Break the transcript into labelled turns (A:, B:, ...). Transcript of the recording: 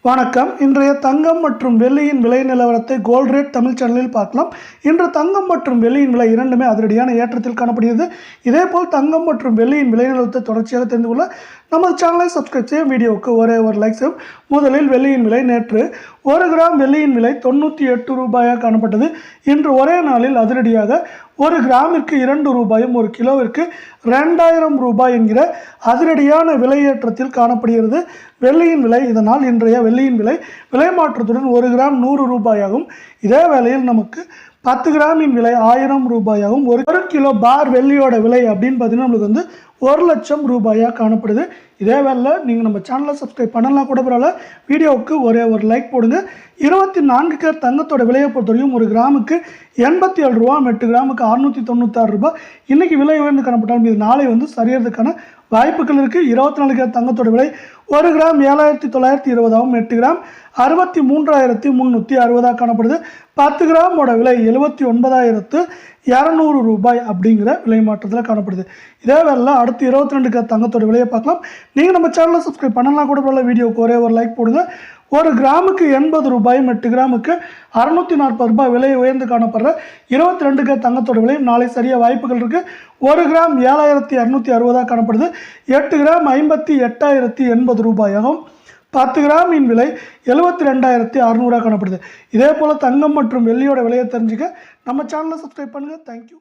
A: வணக்கம். இன்றைய தங்கம் மற்றும் வெள்ளியின் விலை நிலவரத்தை கோல்ட் ரேட் தமிழ் சேனலில் பார்க்கலாம். இன்று தங்கம் மற்றும் வெள்ளியின் விலை இரண்டுமே அதிரடியான ஏற்றத்தில் காணப்படுகிறது. இதேபோல் தங்கம் மற்றும் வெள்ளியின் விலை நிலவரத்தை தொடர்ச்சியாக தெரிந்து கொள்ள நமது சேனலை சப்ஸ்கிரைப் செய்யும், வீடியோவுக்கு ஒரே ஒரு லைக் செய்யும். முதலில் வெள்ளியின் விலை. நேற்று 1 கிராம் வெள்ளியின் விலை 98 ரூபாயாக காணப்பட்டது. இன்று ஒரே நாளில் அதிரடியாக 1 கிராமிற்கு 2 ரூபாயும் 1 கிலோவிற்கு 2000 ரூபாய் என்கிற அதிரடியான விலையேற்றத்தில் காணப்படுகிறது வெள்ளியின் விலை. இதனால் இன்றைய வெள்ளியின் விலை மாற்றத்துடன் 1 கிராம் 100 ரூபாயாகும். இதே வேளையில் நமக்கு 10 கிராமின் விலை 1000 ரூபாயாகும். 1 கிலோ பார் வெள்ளியோட விலை அப்படின்னு பார்த்தீங்கன்னா நம்மளுக்கு வந்து 1 லட்சம் ரூபாயாக காணப்படுது. இதே வேலை நீங்கள் நம்ம சேனலை சப்ஸ்கிரைப் பண்ணலாம் கூட பரவாயில்ல, வீடியோவுக்கு ஒரே ஒரு லைக் போடுங்க. 24 கேரட் தங்கத்தோட விலையை பொறுத்தவரைக்கும் 1 கிராமுக்கு 87 ரூபா, 8 கிராமுக்கு 696 ரூபாய். இன்றைக்கி விலை உயர்ந்து காணப்பட்டாலும் இது நாளை வந்து சரியறதுக்கான வாய்ப்புகள் இருக்குது. 24 கேரட் தங்கத்தோட விலை 1 கிராம் 7920 8 கிராம் 63360 காணப்படுது. 10 கிராமோட விலை 79200 ரூபாய் அப்படிங்கிற விலை மாற்றத்தில் காணப்படுது. இதே வேலை அடுத்து 22 கேரட் தங்கத்தோட விலையை பார்க்கலாம். நீங்கள் நம்ம சேனலை சப்ஸ்கிரைப் பண்ணலாம் கூட பரவாயில்ல, வீடியோவுக்கு ஒரே ஒரு லைக் போடுங்க. 1 கிராமுக்கு 80 ரூபாயும் 8 கிராமுக்கு 640 ரூபாய் விலை உயர்ந்து காணப்படுற 22 கேரட் தங்கத்தோட விலையும் நாளை சரியாக வாய்ப்புகள் இருக்குது. 1 கிராம் 7260 காணப்படுது. 8 கிராம் 58080 ரூபாயாகும். 10 கிராமின் விலை 72600 காணப்படுது. இதே போல் தங்கம் மற்றும் வெள்ளியோட விலையை தெரிஞ்சுக்க நம்ம சேனலை சப்ஸ்கிரைப் பண்ணுங்கள். தேங்க்யூ.